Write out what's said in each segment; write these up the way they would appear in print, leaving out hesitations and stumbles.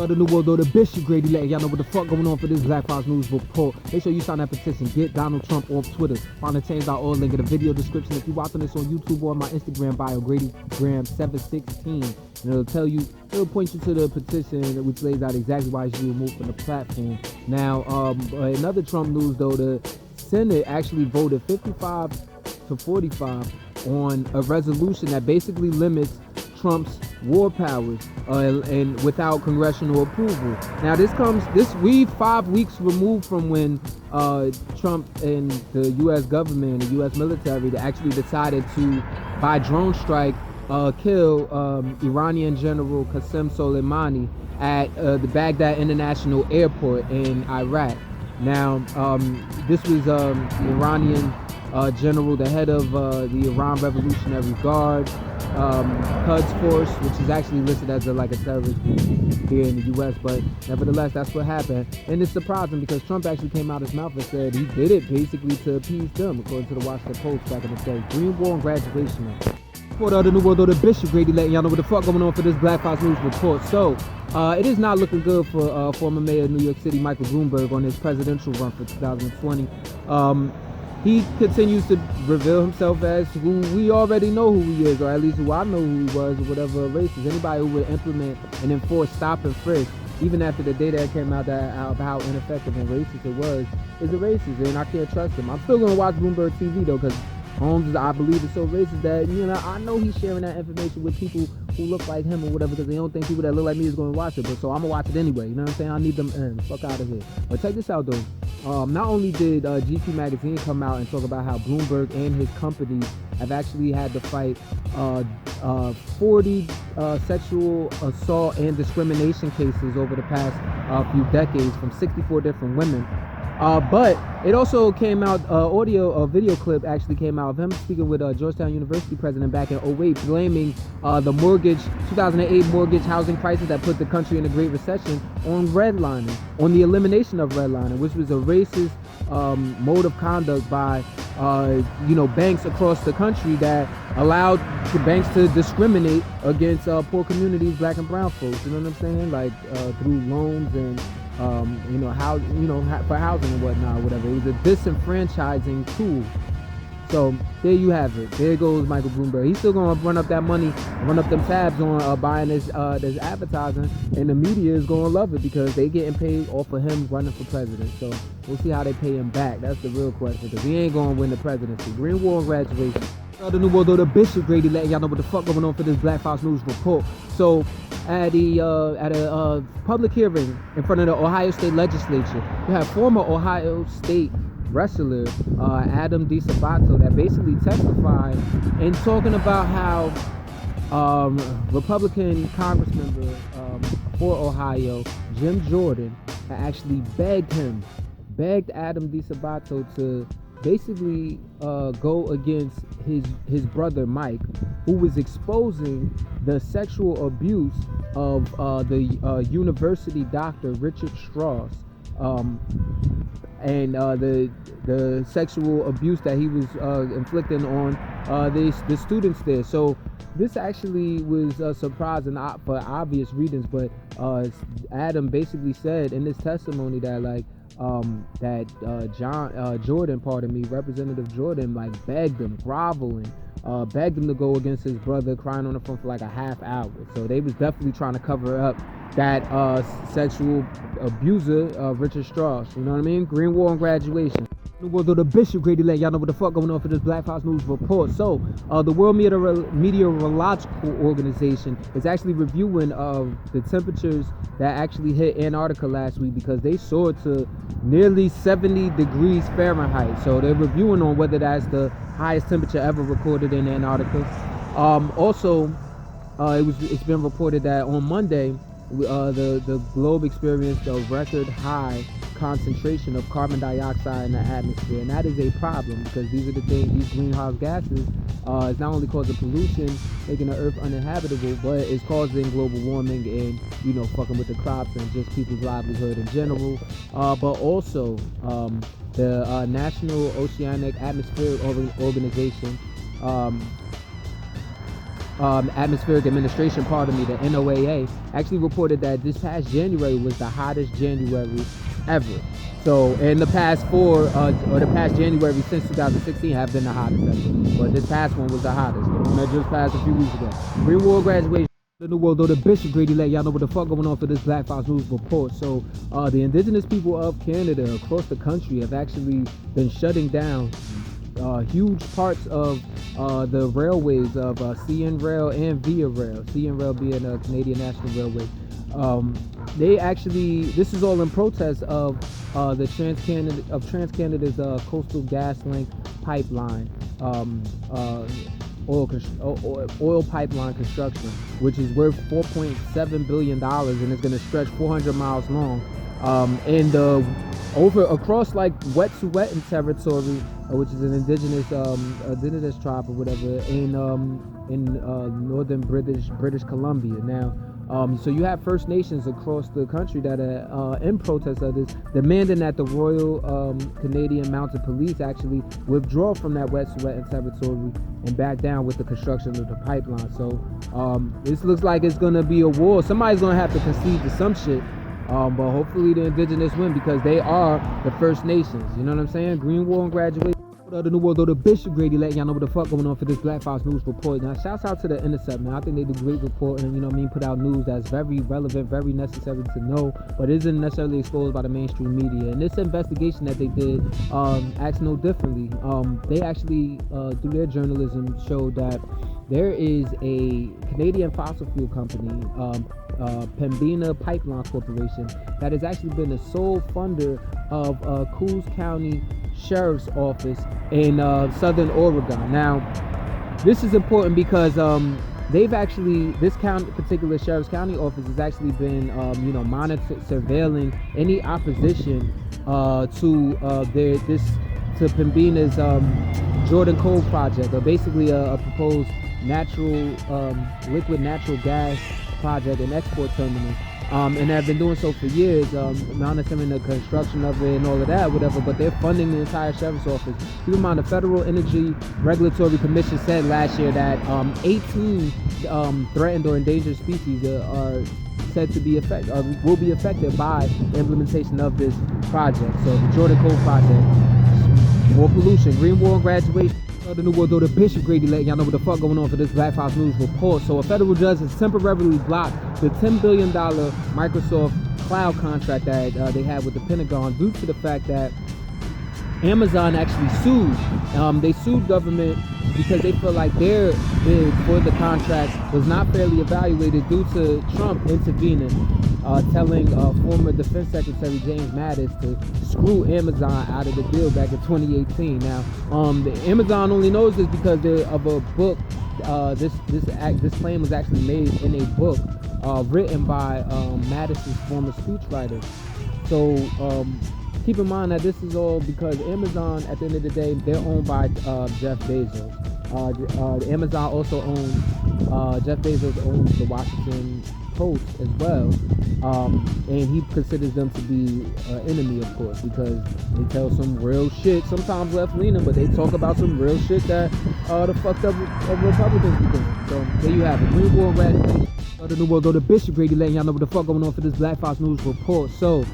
The new world, the Bishop Grady letting y'all know what the fuck going on for this Black Fox News report. Make sure you sign that petition. Get Donald Trump off Twitter. Find the change.org link in the video description. If you're watching this on YouTube or my Instagram bio, GradyGram716, and it'll point you to the petition which lays out exactly why you should be removed from the platform. Now, another Trump news though, the Senate actually voted 55 to 45 on a resolution that basically limits Trump's war powers and without congressional approval. Now we 5 weeks removed from when Trump and the U.S. government and the U.S. military actually decided to, by drone strike, kill Iranian General Qasem Soleimani at the Baghdad International Airport in Iraq. Now, this was the Iranian general, the head of the Iran Revolutionary Guard, Quds Force, which is actually listed as a terrorist group here in the U.S., but nevertheless, that's what happened. And it's surprising because Trump actually came out his mouth and said he did it basically to appease them, according to the Washington Post back in the day. Green War and Graduation. For the new world, the Bishop Grady letting y'all know what the fuck going on for this Black Fox News report. So, it is not looking good for former mayor of New York City, Michael Bloomberg, on his presidential run for 2020. He continues to reveal himself as who we already know who he is, or at least who I know who he was, or whatever race is. Anybody who would implement and enforce stop and frisk, even after the data came out of how ineffective and racist it was, is a racist, and I can't trust him. I'm still going to watch Bloomberg TV, though, because Holmes, I believe, is so racist that, I know he's sharing that information with people who look like him or whatever, because they don't think people that look like me is going to watch it. But so I'm going to watch it anyway. You know what I'm saying? I need them fuck out of here. But check this out, though. Not only did GQ Magazine come out and talk about how Bloomberg and his company have actually had to fight 40 sexual assault and discrimination cases over the past few decades from 64 different women. But it also came out, a video clip actually came out of him speaking with Georgetown University president back in 2008, blaming the 2008 mortgage housing crisis that put the country in a Great Recession on redlining, on the elimination of redlining, which was a racist mode of conduct by, banks across the country that allowed the banks to discriminate against poor communities, black and brown folks, you know what I'm saying? Through loans and for housing and whatnot, whatever. It was a disenfranchising tool. So there you have it. There goes Michael Bloomberg. He's still gonna run up that money, run up them tabs on buying this advertising, and the media is gonna love it because they getting paid off of him running for president. So we'll see how they pay him back. That's the real question, because he ain't gonna win the presidency. Green War and Graduation. The new world, the Bishop Grady letting y'all know what the fuck going on for this Black Fox News report. So at a public hearing in front of the Ohio State Legislature, you have former Ohio State wrestler Adam DiSabato that basically testified and talking about how Republican Congressmember for Ohio, Jim Jordan, had actually begged Adam DiSabato to basically go against his brother Mike, who was exposing the sexual abuse of the university doctor Richard Strauss, and the sexual abuse that he was inflicting on the students there. So this actually was surprising for obvious reasons, but Adam basically said in his testimony that Representative Jordan begged him, groveling, begged him to go against his brother, crying on the phone for a half hour. So they was definitely trying to cover up that sexual abuser, Richard Strauss. You know what I mean? Green War and Graduation. The Bishop Grady letting y'all know what the fuck going on for this Black Fox News report. So the World Meteorological Organization is actually reviewing the temperatures that actually hit Antarctica last week, because they soared to nearly 70 degrees Fahrenheit. So they're reviewing on whether that's the highest temperature ever recorded in Antarctica. Also, it's been reported that on Monday the globe experienced a record high concentration of carbon dioxide in the atmosphere, and that is a problem because these greenhouse gases is not only causing pollution, making the earth uninhabitable, but it's causing global warming and fucking with the crops and just people's livelihood in general. But also the National Oceanic Atmospheric Organization Atmospheric Administration, pardon me, the NOAA, actually reported that this past January was the hottest January ever. So in the past or the past January since 2016 have been the hottest ever. But this past one was the hottest. The one that just passed a few weeks ago. Greenwood graduation. The New World Order Bishop Grady let y'all know what the fuck going on for this Black Fox News report. So the indigenous people of Canada across the country have actually been shutting down huge parts of the railways of CN Rail and Via Rail. CN Rail being a Canadian National Railway. This is all in protest of the TransCanada's Coastal GasLink pipeline, oil pipeline construction, which is worth $4.7 billion and is going to stretch 400 miles long, and over across like Wet'suwet'en territory, which is an indigenous tribe or whatever in northern British Columbia. Now, so you have First Nations across the country that are in protest of this, demanding that the Royal Canadian Mounted Police actually withdraw from that Wet'suwet'en territory and back down with the construction of the pipeline. So this looks like it's gonna be a war. Somebody's gonna have to concede to some shit. But hopefully the indigenous win, because they are the First Nations. You know what I'm saying? Greenwood and graduation. The New World Order Bishop Grady letting y'all know what the fuck going on for this Black Fox News report. Now, shouts out to the Intercept, man. I think they do great reporting, and, you know what I mean, put out news that's very relevant, very necessary to know, but isn't necessarily exposed by the mainstream media. And this investigation that they did acts no differently. They actually, through their journalism, showed that there is a Canadian fossil fuel company, Pembina Pipeline Corporation, that has actually been the sole funder of Coos County Sheriff's Office in Southern Oregon. Now, this is important because this particular Sheriff's County office has actually been, monitored, surveilling any opposition to Pembina's Jordan Cove project, or basically a proposed liquid natural gas project and export terminal, and have been doing so for years, monitoring the construction of it and all of that, whatever, but they're funding the entire sheriff's office. Keep in mind, the Federal Energy Regulatory Commission said last year that 18 threatened or endangered species are said to be will be affected by the implementation of this project. So the Jordan Cove project, more pollution, Greenwood graduation. The New World Order Bishop Grady letting y'all know what the fuck going on for this Black Fox News report. So a federal judge has temporarily blocked the $10 billion Microsoft cloud contract that they had with the Pentagon due to the fact that Amazon actually sued. They sued government because they feel like their bid for the contract was not fairly evaluated due to Trump intervening, telling former Defense Secretary James Mattis to screw Amazon out of the deal back in 2018. Now, the Amazon only knows this because of a book. This claim was actually made in a book written by Mattis's former speechwriter. So keep in mind that this is all because Amazon, at the end of the day, they're owned by Jeff Bezos. Amazon also owns, Jeff Bezos owns the Washington Post as well, and he considers them to be an enemy, of course, because they tell some real shit, sometimes left-leaning, but they talk about some real shit that the fucked up Republicans be doing. So there you have it. Greenwood graduation. The New World Order Bishop Grady letting y'all know what the fuck going on for this Black Fox News report. So,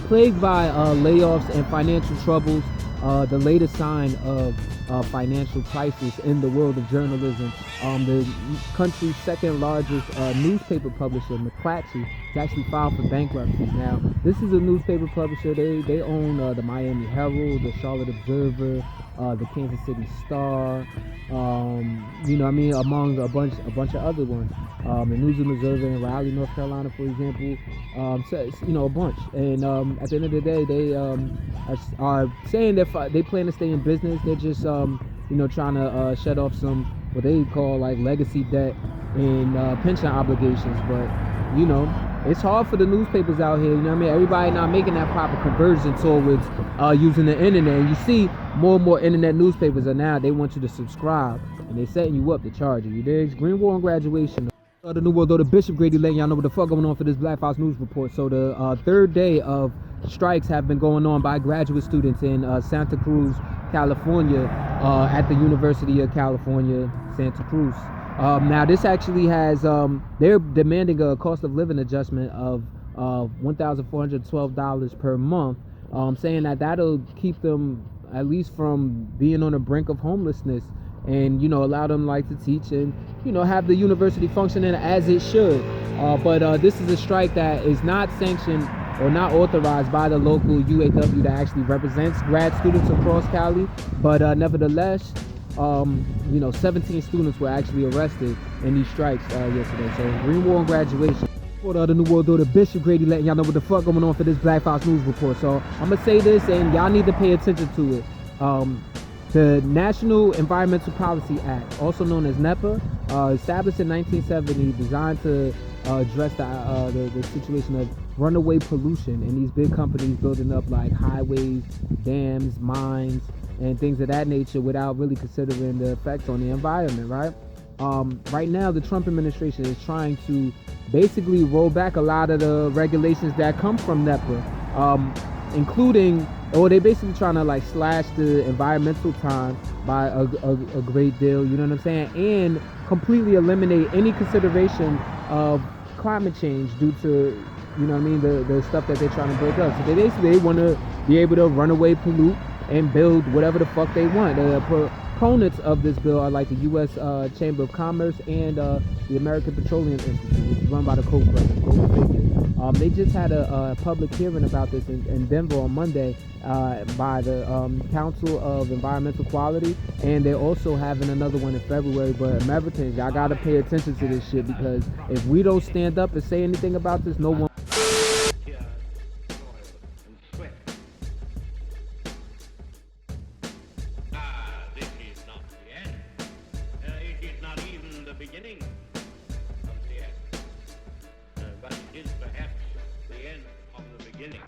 plagued by layoffs and financial troubles, the latest sign of financial crisis in the world of journalism, the country's second largest newspaper publisher, McClatchy, has actually filed for bankruptcy. Now, this is a newspaper publisher. They own the Miami Herald, the Charlotte Observer, the Kansas City Star, among a bunch of other ones. The Newz and Observer in Raleigh, North Carolina, for example. So, a bunch. And at the end of the day, they are saying that they plan to stay in business. They're just, trying to shut off some what they call like legacy debt and pension obligations. But, it's hard for the newspapers out here. Everybody not making that proper conversion towards using the internet. And you see more and more internet newspapers are now, they want you to subscribe, and they're setting you up to charge you. You dig? Greenwood graduation. The New World Order Bishop Grady letting y'all know what the fuck going on for this Black Fox News report. So the third day of strikes have been going on by graduate students in Santa Cruz, California, at the University of California, Santa Cruz. Now this actually has they're demanding a cost of living adjustment of $1,412 per month, saying that that'll keep them at least from being on the brink of homelessness, and allow them like to teach and have the university functioning as it should. But this is a strike that is not sanctioned or not authorized by the local UAW that actually represents grad students across Cali. But nevertheless, 17 students were actually arrested in these strikes yesterday. So Green War on graduation. For the New World Order, Bishop Grady letting y'all know what the fuck going on for this Black Fox News Report. So I'm gonna say this, and y'all need to pay attention to it. The National Environmental Policy Act, also known as NEPA, established in 1970, designed to address the situation of runaway pollution and these big companies building up like highways, dams, mines, and things of that nature without really considering the effects on the environment, right? Right now, the Trump administration is trying to basically roll back a lot of the regulations that come from NEPA, including, or they basically trying to like slash the environmental time by a great deal, you know what I'm saying, and completely eliminate any consideration of climate change due to, the stuff that they're trying to build up. So they want to be able to run away, pollute, and build whatever the fuck they want. The proponents of this bill are like the U.S. Chamber of Commerce and the American Petroleum Institute, which is run by the Koch brothers, Gold Figures. They just had a public hearing about this in Denver on Monday by the Council of Environmental Quality, and they're also having another one in February. But Americans, y'all gotta pay attention to this shit, because if we don't stand up and say anything about this, no one. Beginning of the end, but it is perhaps the end of the beginning.